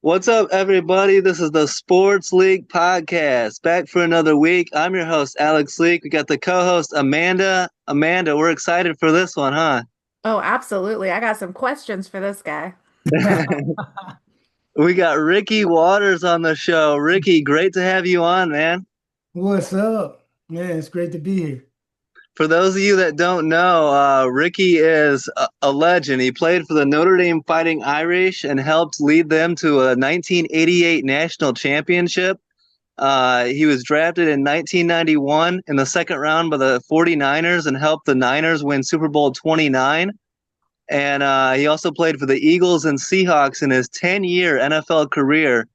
What's up, everybody? This is the Sports League Podcast. Back for another week. I'm your host, Alex Leak. We got the co-host, Amanda. Amanda, we're excited for this one, huh? Oh, absolutely. I got some questions for this guy. We got Ricky Waters on the show. Ricky, great to have you on, man. What's up? Man, it's great to be here. For those of you that don't know, Ricky is a legend. He played for the Notre Dame Fighting Irish and helped lead them to a 1988 national championship. He was drafted in 1991 in the second round by the 49ers and helped the Niners win Super Bowl 29. And he also played for the Eagles and Seahawks in his 10-year NFL career.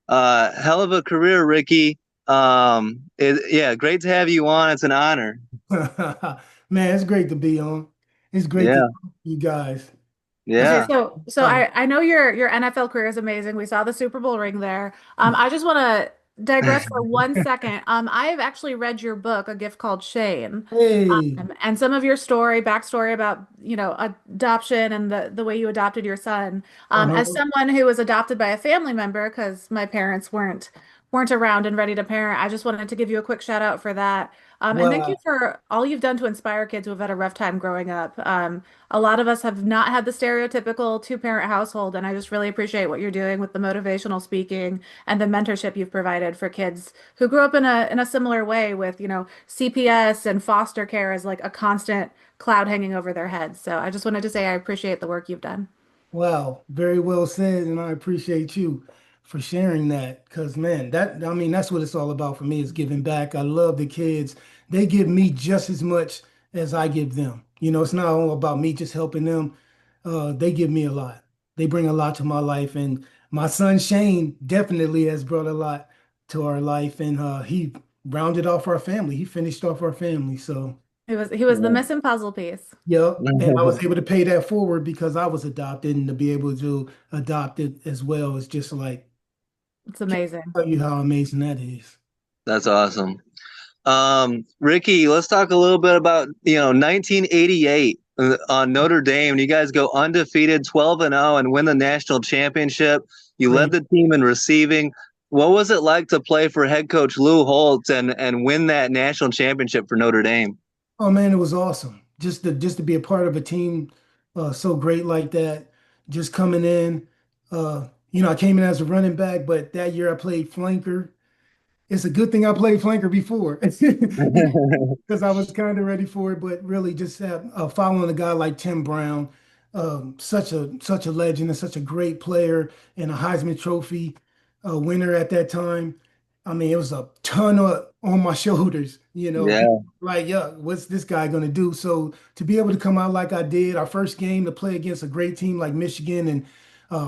Hell of a career, Ricky. Yeah, great to have you on. It's an honor. Man, it's great to be on. It's great to Yeah, talk to you guys. Okay, yeah. so Uh, I know your NFL career is amazing. We saw the Super Bowl ring there. I just want to digress for 1 second. I have actually read your book, A Gift Called Shane, hey, and some of your backstory about, adoption and the way you adopted your son. As uh-huh. someone who was adopted by a family member, because my parents weren't around and ready to parent, I just wanted to give you a quick shout out for that. And thank you Wow. for all you've done to inspire kids who have had a rough time growing up. A lot of us have not had the stereotypical two-parent household, and I just really appreciate what you're doing with the motivational speaking and the mentorship you've provided for kids who grew up in a similar way with, CPS and foster care as like a constant cloud hanging over their heads. So I just wanted to say I appreciate the work you've done. Wow, very well said, and I appreciate you for sharing that. Because man, that's what it's all about for me is giving back. I love the kids. They give me just as much as I give them. It's not all about me just helping them. They give me a lot. They bring a lot to my life, and my son Shane definitely has brought a lot to our life, and he rounded off our family. He finished off our family. So. He was the missing puzzle piece. Yep. And I was able to pay that forward because I was adopted and to be able to adopt it as well is just like, It's can't amazing. tell you how amazing that is. That's awesome. Ricky, let's talk a little bit about, 1988 on Notre Dame. You guys go undefeated 12-0 and win the national championship. You led Great. the team in receiving. What was it like to play for head coach Lou Holtz and win that national championship for Notre Dame? Oh man, it was awesome. Just to be a part of a team so great like that. Just coming in. I came in as a running back, but that year I played flanker. It's a good thing I played flanker before because I was kind of ready for it. But really, just following a guy like Tim Brown, such a legend and such a great player and a Heisman Trophy winner at that time. I mean, it was a ton of on my shoulders. Yeah, Like, yeah, what's this guy gonna do? So to be able to come out like I did, our first game to play against a great team like Michigan and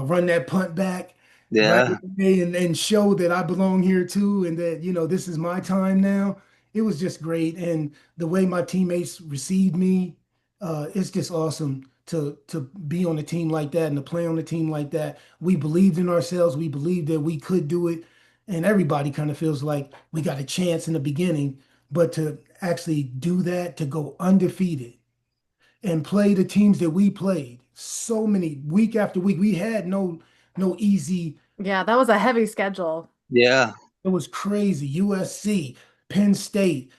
run that punt back right yeah, away and show that I belong here too and that, this is my time now. It was just great. And the way my teammates received me, it's just awesome to be on a team like that and to play on a team like that. We believed in ourselves. We believed that we could do it. And everybody kind of feels like we got a chance in the beginning, but to actually do that, to go undefeated and play the teams that we played, so many week after week, we had no easy. Yeah, that was a heavy schedule. yeah. It was crazy. USC, Penn State,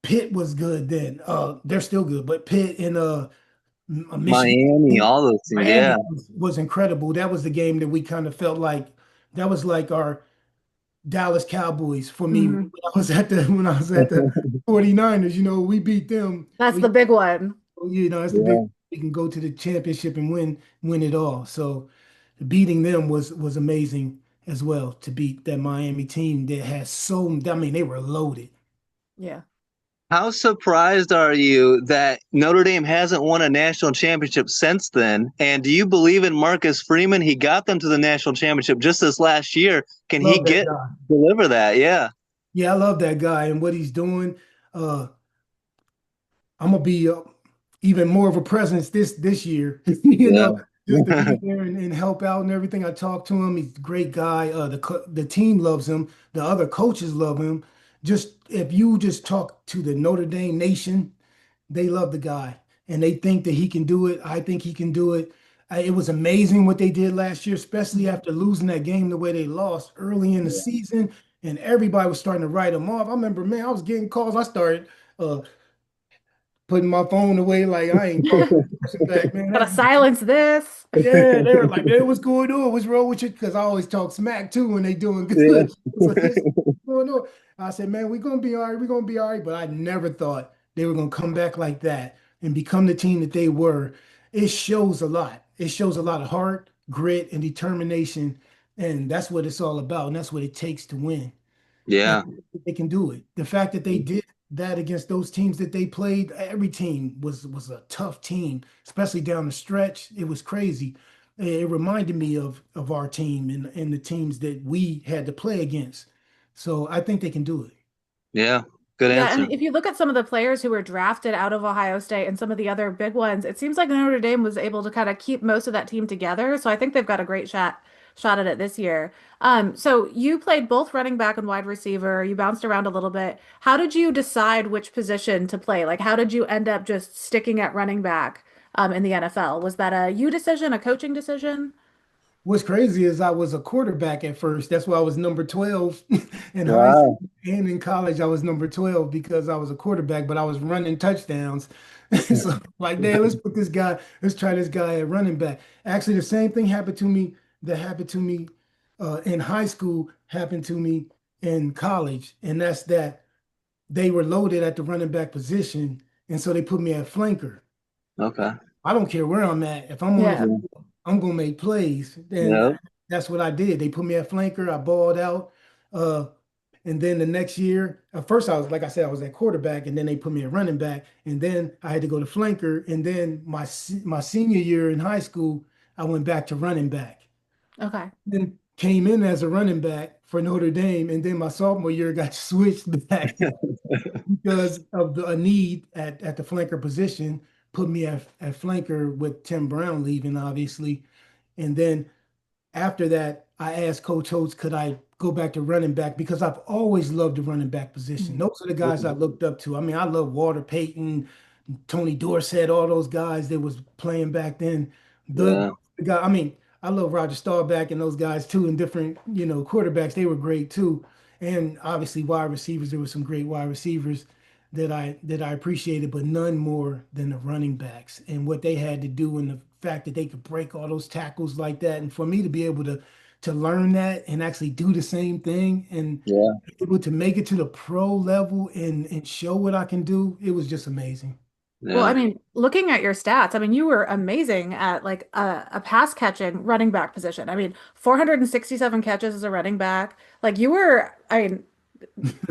Pitt was good then. They're still good, but Pitt and Michigan Miami, State, all those teams. Yeah. Miami was incredible. That was the game that we kind of felt like that was like our Dallas Cowboys for me when Mhm. I was at the 49ers. We beat them. That's the big one. That's the big. Yeah. We can go to the championship and win it all. So beating them was amazing as well to beat that Miami team that has so. I mean, they were loaded. Yeah. How surprised are you that Notre Dame hasn't won a national championship since then? And do you believe in Marcus Freeman? He got them to the national championship just this last year. Can he Love that get guy. deliver that? Yeah. Yeah, I love that guy and what he's doing. Uh, I'm gonna be even more of a presence this year. Yeah. Just to be there and help out and everything. I talked to him. He's a great guy. The team loves him. The other coaches love him. Just if you just talk to the Notre Dame nation, they love the guy and they think that he can do it. I think he can do it. It was amazing what they did last year, especially after losing that game the way they lost early in the Yeah. season, and everybody was starting to write them off. I remember, man, I was getting calls. I started uh, putting my phone away, like I ain't calling that person back, man. Gotta silence this. Yeah, they were like, man, what's going on? What's wrong with you? Because I always talk smack too when they doing Yeah. good. It's like, what's going on? I said, man, we're gonna be all right. We're gonna be all right. But I never thought they were gonna come back like that and become the team that they were. It shows a lot. It shows a lot of heart, grit, and determination, and that's what it's all about. And that's what it takes to win. And Yeah. they can do it. The fact that they did that against those teams that they played, every team was a tough team, especially down the stretch. It was crazy. It reminded me of our team and the teams that we had to play against. So I think they can do it. Yeah. Good Yeah, answer. and if you look at some of the players who were drafted out of Ohio State and some of the other big ones, it seems like Notre Dame was able to kind of keep most of that team together. So I think they've got a great shot at it this year. So you played both running back and wide receiver. You bounced around a little bit. How did you decide which position to play? Like, how did you end up just sticking at running back in the NFL? Was that a you decision, a coaching decision? What's crazy is I was a quarterback at first. That's why I was number 12 in high school Wow. and in college. I was number 12 because I was a quarterback, but I was running touchdowns. So like, damn, let's try this guy at running back. Actually, the same thing happened to me that happened to me in high school happened to me in college. And that's that they were loaded at the running back position. And so they put me at flanker. Okay. I don't care where I'm at. If I'm on the Yeah. Yeah. field, I'm gonna make plays. And Yeah. that's what I did. They put me at flanker. I balled out. Uh, and then the next year, at first I was like I said, I was at quarterback, and then they put me at running back, and then I had to go to flanker. And then my senior year in high school, I went back to running back. Okay. Then came in as a running back for Notre Dame, and then my sophomore year got switched back because of a need at the flanker position, put me at flanker with Tim Brown leaving, obviously. And then after that, I asked Coach Holtz, could I go back to running back? Because I've always loved the running back position. Mhm. Those are the guys I looked up to. I mean, I love Walter Payton, Tony Dorsett, all those guys that was playing back then. The, Yeah. the guy, I mean, I love Roger Staubach and those guys too, and different, quarterbacks. They were great too. And obviously wide receivers, there were some great wide receivers that I appreciated, but none more than the running backs and what they had to do and the fact that they could break all those tackles like that. And for me to be able to learn that and actually do the same thing and Yeah. able to make it to the pro level and show what I can do, it was just amazing. Well, I Yeah. mean, looking at your stats, I mean, you were amazing at like a pass catching running back position. I mean, 467 catches as a running back. Like you were, I mean,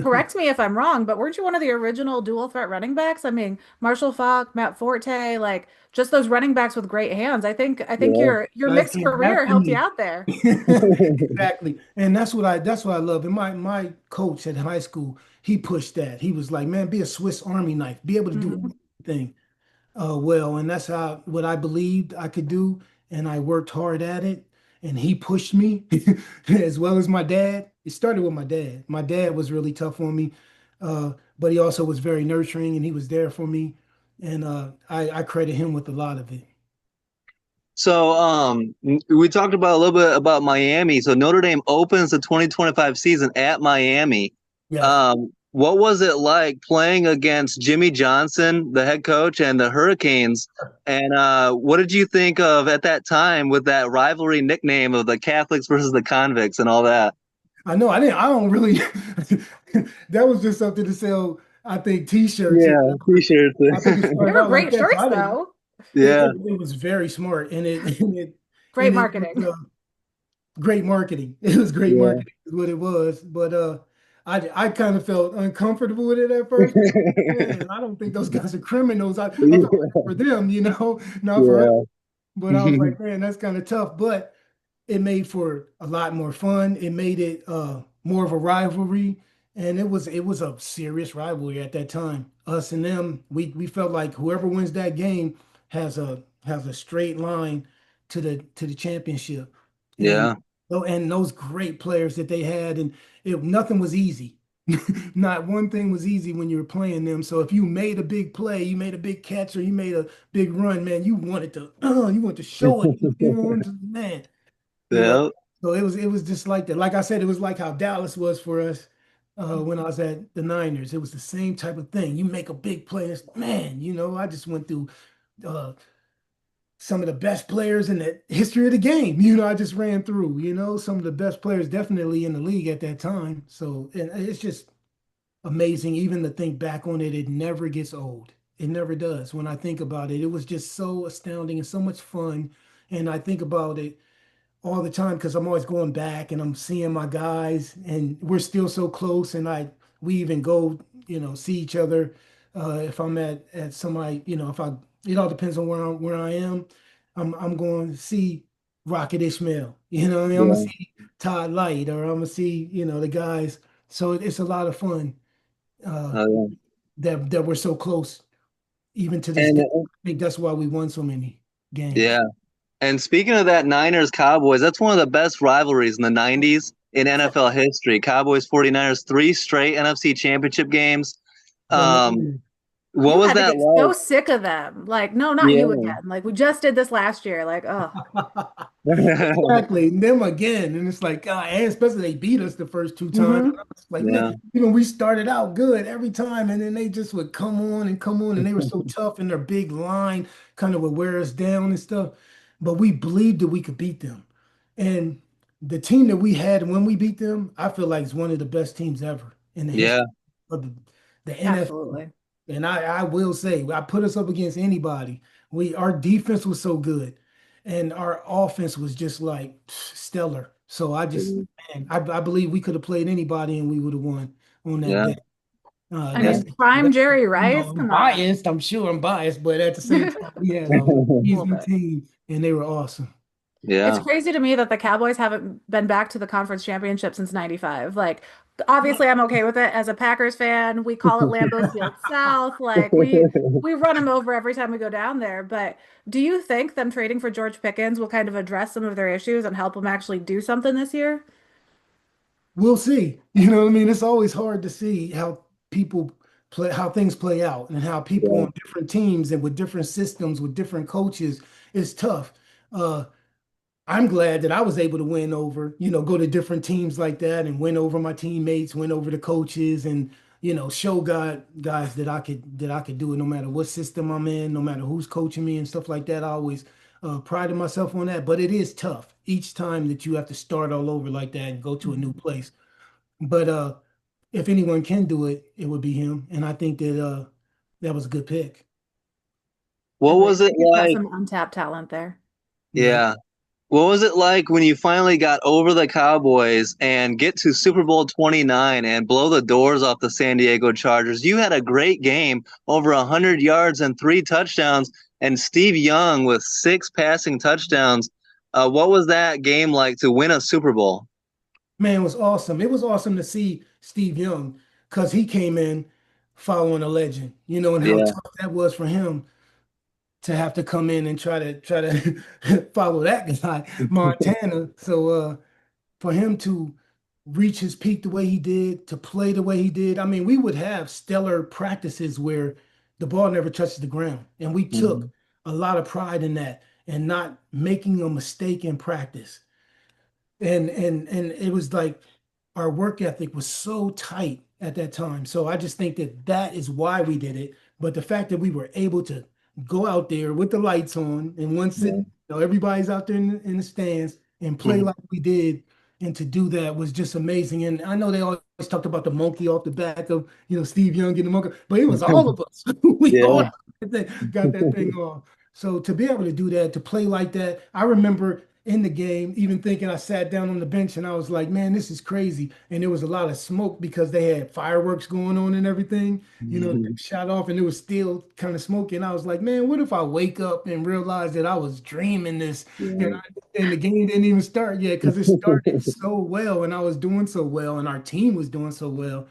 correct me if I'm wrong, but weren't you one of the original dual threat running backs? I mean, Marshall Faulk, Matt Forte, like just those running backs with great hands. I think Yeah. your Guys mixed came career after helped you me. out there. Exactly. And that's what I love. And my coach at high school, he pushed that. He was like, man, be a Swiss Army knife, be able to do Mhm. everything well. And that's what I believed I could do. And I worked hard at it. And he pushed me as well as my dad. It started with my dad. My dad was really tough on me, but he also was very nurturing and he was there for me. And I credit him with a lot of it. So, we talked about a little bit about Miami. So Notre Dame opens the 2025 season at Miami. Yes. What was it like playing against Jimmy Johnson, the head coach, and the Hurricanes? And what did you think of at that time with that rivalry nickname of the Catholics versus the convicts and all that? I know. I don't really. That was just something to sell. I think T-shirts. Yeah, t-shirts. I think it They started were out like great that. So shirts I didn't. though. It, Yeah, it, it was very smart, and it and it Great and it was marketing. great marketing. It was great yeah. marketing, is what it was. But I kind of felt uncomfortable with it at first. Man, I don't think those guys are criminals. I felt bad for them, not for us. Yeah, But I was yeah. like, man, that's kind of tough. But it made for a lot more fun. It made it more of a rivalry, and it was a serious rivalry at that time. Us and them, we felt like whoever wins that game has a straight line to the championship. And Yeah. and those great players that they had, and nothing was easy. Not one thing was easy when you were playing them. So if you made a big play, you made a big catch, or you made a big run, man, you wanted to show it. You know, man, it was Yeah. it was just like that. Like I said, it was like how Dallas was for us when I was at the Niners. It was the same type of thing. You make a big play, man. I just went through uh, some of the best players in the history of the game. I just ran through. Some of the best players definitely in the league at that time. So and it's just amazing. Even to think back on it, it never gets old. It never does. When I think about it, it was just so astounding and so much fun. And I think about it all the time because I'm always going back and I'm seeing my guys and we're still so close and we even go, see each other if I'm at somebody, if I it all depends on where I am. I'm going to see Rocket Ishmael. What I mean? I'm gonna Yeah. see Todd Light or I'm gonna see, the guys. So it's a lot of fun uh Oh, that we're so close even to yeah. this day. I think that's why we won so many games. Yeah. And speaking of that Niners Cowboys, that's one of the best rivalries in the 90s in NFL history. Cowboys 49ers, three straight NFC championship games. The Um, man. what You was had to that get so like? sick of them. Like, no, not you Yeah. again. Like, we just did this last year. Like, oh. Exactly. And them again. And it's like, and especially they beat us the first two times. And Hmm. I was like, man, Yeah. even we started out good every time. And then they just would come on and come on. And they were so tough and their big line kind of would wear us down and stuff. But we believed that we could beat them. And the team that we had when we beat them, I feel like is one of the best teams ever in the Yeah. history of the NFL. Absolutely. And I will say, I put us up against anybody. Our defense was so good, and our offense was just like stellar. So man, I believe we could have played anybody and we would have won on that Yeah. day. I Yeah. mean, prime Jerry Rice. I'm Come on. biased. I'm sure I'm biased, but at the same time, we had A an little amazing bit. team, and they were awesome. It's Yeah. crazy to me that the Cowboys haven't been back to the conference championship since 95. Like, obviously I'm okay with it as a Packers fan. We call it Lambeau Field South. Like we run them over every time we go down there. But do you think them trading for George Pickens will kind of address some of their issues and help them actually do something this year? We'll see. You know what I mean? It's always hard to see how people play, how things play out, and how people Yeah. on different teams and with different systems, with different coaches, it's tough. Uh, I'm glad that I was able to win over, go to different teams like that and win over my teammates, win over the coaches, and show guys that I could do it no matter what system I'm in, no matter who's coaching me and stuff like that. I always prided myself on that, but it is tough each time that you have to start all over like that and go to a new place. But if anyone can do it, it would be him, and I think that was a good pick. What Agreed. was I it think he's got like? some untapped talent there. Yeah. Yeah. What was it like when you finally got over the Cowboys and get to Super Bowl 29 and blow the doors off the San Diego Chargers? You had a great game, over 100 yards and three touchdowns, and Steve Young with six passing touchdowns. What was that game like to win a Super Bowl? Man, it was awesome. It was awesome to see Steve Young because he came in following a legend, and how Yeah. tough that was for him to have to come in and try to follow that guy, Montana. So for him to reach his peak the way he did, to play the way he did, I mean, we would have stellar practices where the ball never touches the ground, and we took Mhm. a lot of pride in that and not making a mistake in practice. And it was like our work ethic was so tight at that time. So I just think that that is why we did it. But the fact that we were able to go out there with the lights on and once Yeah. everybody's out there in the stands and play like we did, and to do that was just amazing. And I know they always talked about the monkey off the back of Steve Young getting the monkey, but it was all of us. We all Yeah. got that thing off. So to be able to do that, to play like that, I remember in the game, even thinking I sat down on the bench and I was like, man, this is crazy. And there was a lot of smoke because they had fireworks going on and everything, shot off and it was still kind of smoky. And I was like, man, what if I wake up and realize that I was dreaming this and, Yeah. and the game didn't even start yet because it started so well and I was doing so well and our team was doing so well.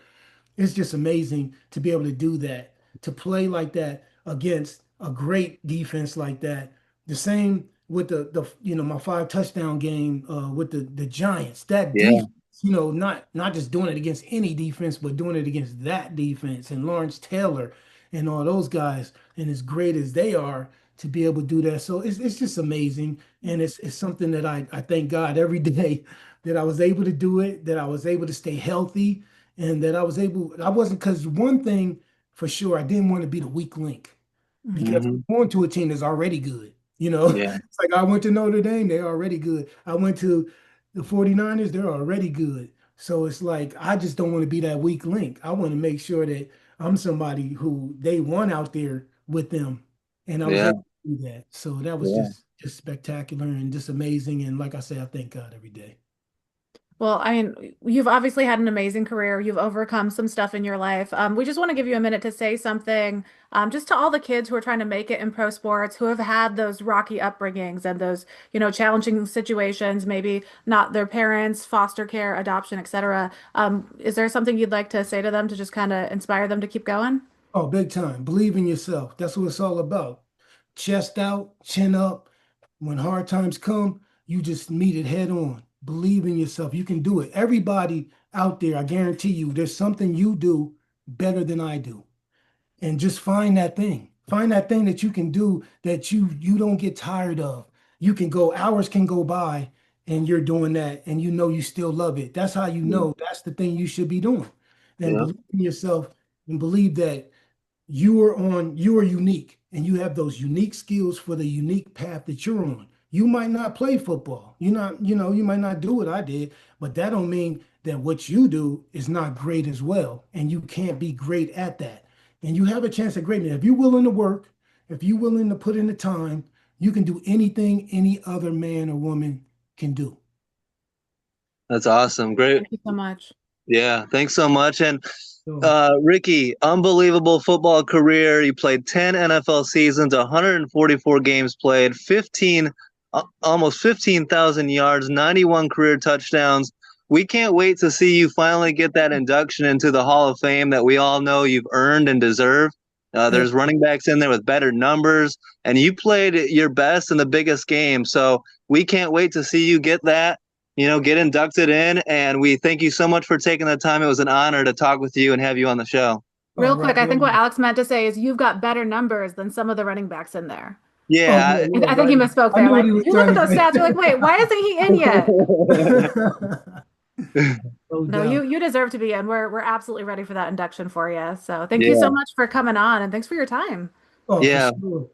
It's just amazing to be able to do that, to play like that against a great defense like that. The same with the my five touchdown game with the Giants. That Yeah. defense not just doing it against any defense, but doing it against that defense and Lawrence Taylor and all those guys, and as great as they are to be able to do that. So it's just amazing. And it's something that I thank God every day that I was able to do it, that I was able to stay healthy, and that I wasn't, because one thing for sure, I didn't want to be the weak link because Hmm. I'm going to a team that's already good. You know, Yeah. it's like I went to Notre Dame, they're already good. I went to the 49ers, they're already good. So it's like I just don't want to be that weak link. I want to make sure that I'm somebody who they want out there with them. And I was Yeah. able to do that. So that was Yeah. just spectacular and just amazing. And like I say, I thank God every day. Well, I mean, you've obviously had an amazing career. You've overcome some stuff in your life. We just want to give you a minute to say something, just to all the kids who are trying to make it in pro sports, who have had those rocky upbringings and those, challenging situations, maybe not their parents, foster care, adoption, etc. Is there something you'd like to say to them to just kind of inspire them to keep going? Oh, big time. Believe in yourself. That's what it's all about. Chest out, chin up. When hard times come, you just meet it head on. Believe in yourself. You can do it. Everybody out there, I guarantee you, there's something you do better than I do. And just find that thing. Find that thing that you can do that you don't get tired of. You can go, hours can go by and you're doing that and you know you still love it. That's how you know that's the thing you should be doing. And Yeah. believe in yourself and believe that you are unique and you have those unique skills for the unique path that you're on. You might not play football. You might not do what I did, but that don't mean that what you do is not great as well. And you can't be great at that. And you have a chance at greatness. If you're willing to work, if you're willing to put in the time, you can do anything any other man or woman can do. That's awesome. Great. Thank you so much. Yeah. Thanks so much. And So, Ricky, unbelievable football career. You played 10 NFL seasons, 144 games played, 15, almost 15,000 yards, 91 career touchdowns. We can't wait to see you finally get that induction into the Hall of Fame that we all know you've earned and deserve. yeah. There's running backs in there with better numbers, and you played your best in the biggest game. So we can't wait to see you get that, get inducted in. And we thank you so much for taking the time. It was an honor to talk with you and have you on the show. All Real right. quick, I think what Well, Alex meant to say is you've got better numbers than some of the running backs in there. oh yeah, Yeah. yeah, I think he right. misspoke I there. knew what Like, he was you look trying at to those stats, you're like, wait, why isn't he in yet? say. No No, you doubt. you deserve to be in. We're absolutely ready for that induction for you. So thank you so Yeah. much for coming on and thanks for your time. Oh, for Yeah. sure.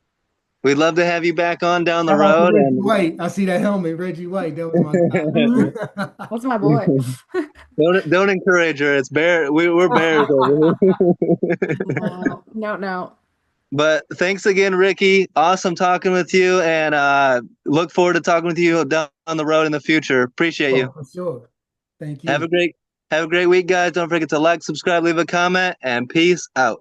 We'd love to have you back on down the Shout out to road. Reggie And White. I see that helmet, Reggie White. That was my Hmm. guy. That's my boy. don't encourage her. It's bear. We're bears over here. No, no, no. But thanks again, Ricky. Awesome talking with you, and look forward to talking with you down the road in the future. Appreciate you. Oh, for sure. Thank Have you. a great have a great week, guys. Don't forget to like, subscribe, leave a comment, and peace out.